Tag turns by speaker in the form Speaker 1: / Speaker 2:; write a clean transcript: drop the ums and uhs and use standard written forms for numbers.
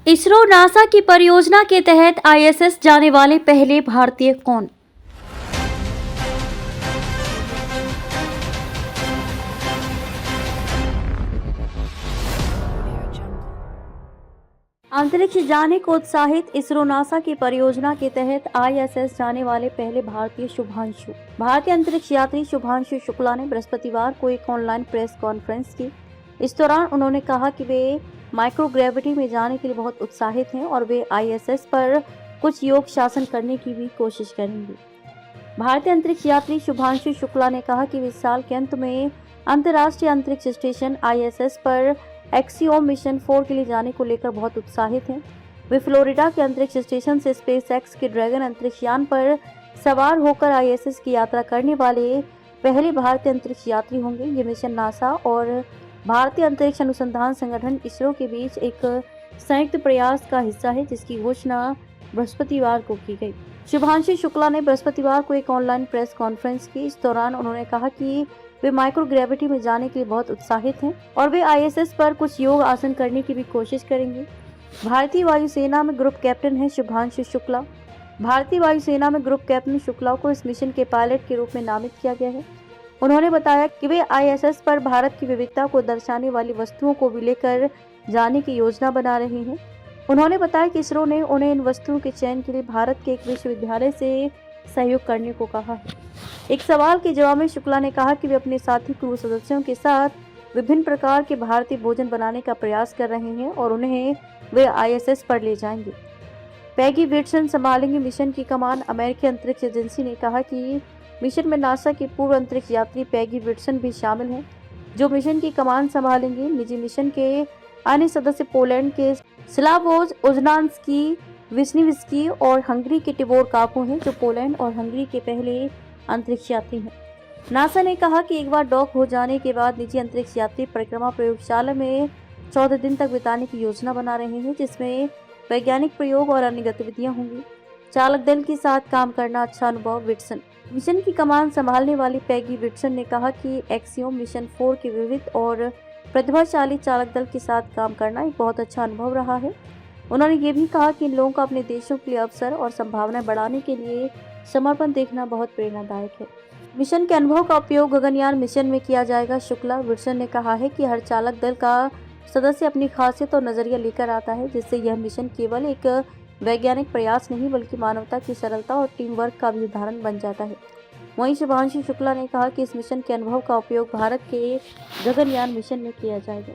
Speaker 1: ISRO NASA की परियोजना के तहत आईएसएस जाने वाले पहले भारतीय कौन? अंतरिक्ष जाने को उत्साहित इसरो नासा की परियोजना के तहत आईएसएस जाने वाले पहले भारतीय शुभांशु। भारतीय अंतरिक्ष यात्री शुभांशु शुक्ला ने बृहस्पतिवार को एक ऑनलाइन प्रेस कॉन्फ्रेंस की। इस दौरान उन्होंने कहा कि वे माइक्रोग्रेविटी में जाने के लिए बहुत उत्साहित हैं और वे आईएसएस पर कुछ योग शासन करने की भी कोशिश करेंगे। भारतीय अंतरिक्ष यात्री शुभांशु शुक्ला ने कहा कि वे इस साल के अंत में अंतर्राष्ट्रीय अंतरिक्ष स्टेशन आईएसएस पर एक्सियोम मिशन 4 के लिए जाने को लेकर बहुत उत्साहित हैं। वे फ्लोरिडा के अंतरिक्ष स्टेशन से स्पेसएक्स के ड्रैगन अंतरिक्ष यान पर सवार होकर आईएसएस की यात्रा करने वाले पहले भारतीय अंतरिक्ष यात्री होंगे। ये मिशन नासा और भारतीय अंतरिक्ष अनुसंधान संगठन इसरो के बीच एक संयुक्त प्रयास का हिस्सा है, जिसकी घोषणा बृहस्पतिवार को की गई। शुभांशु शुक्ला ने बृहस्पतिवार को एक ऑनलाइन प्रेस कॉन्फ्रेंस की। इस दौरान उन्होंने कहा कि वे माइक्रोग्रेविटी में जाने के लिए बहुत उत्साहित हैं और वे आईएसएस पर कुछ योग आसन करने की भी कोशिश करेंगे। भारतीय वायुसेना में ग्रुप कैप्टन है शुभांशु शुक्ला। भारतीय वायुसेना में ग्रुप कैप्टन शुक्ला को इस मिशन के पायलट के रूप में नामित किया गया है। उन्होंने बताया कि वे आईएसएस पर भारत की विविधता को दर्शाने वाली वस्तुओं को भी लेकर जाने की योजना बना रहे हैं। उन्होंने बताया कि इसरो ने उन्हें इन वस्तुओं के चयन के लिए भारत के एक विश्वविद्यालय से सहयोग करने को कहा है। एक सवाल के जवाब में शुक्ला ने कहा कि वे अपने साथी क्रू सदस्यों के साथ विभिन्न प्रकार के भारतीय भोजन बनाने का प्रयास कर रहे हैं और उन्हें वे आईएसएस पर ले जाएंगे। पैगी विल्सन संभालेंगे मिशन की कमान। अमेरिकी अंतरिक्ष एजेंसी ने कहा कि मिशन में नासा के पूर्व अंतरिक्ष यात्री पैगी विल्सन भी शामिल हैं, जो मिशन की कमान संभालेंगे। निजी मिशन के अन्य सदस्य पोलैंड के स्लावोज ओजनान्स्की, विस्निविस्की और हंगरी के टिबोर काको हैं, जो पोलैंड और हंगरी के पहले अंतरिक्ष यात्री हैं। नासा ने कहा कि एक बार डॉक हो जाने के बाद निजी अंतरिक्ष यात्री परिक्रमा प्रयोगशाला में 14 दिन तक बिताने की योजना बना रहे हैं, जिसमें वैज्ञानिक प्रयोग और अन्य गतिविधियां होंगी। चालक दल के साथ काम करना अच्छा अनुभव। विल्सन मिशन की कमान संभालने वाली पैगी विल्सन ने कहा कि एक्सियोम मिशन 4 के विविध और प्रतिभाशाली चालक दल के साथ काम करना एक बहुत अच्छा अनुभव रहा है। उन्होंने ये भी कहा कि इन लोगों को अपने देशों के लिए अवसर और संभावनाएं बढ़ाने के लिए समर्पण देखना बहुत प्रेरणादायक है। मिशन के अनुभव का उपयोग गगनयान मिशन में किया जाएगा। शुक्ला विल्सन ने कहा है कि हर चालक दल का सदस्य अपनी खासियत और नजरिया लेकर आता है, जिससे यह मिशन केवल एक वैज्ञानिक प्रयास नहीं बल्कि मानवता की सरलता और टीम वर्क का भी उदाहरण बन जाता है। वहीं शुभांशु शुक्ला ने कहा कि इस मिशन के अनुभव का उपयोग भारत के गगनयान मिशन में किया जाएगा।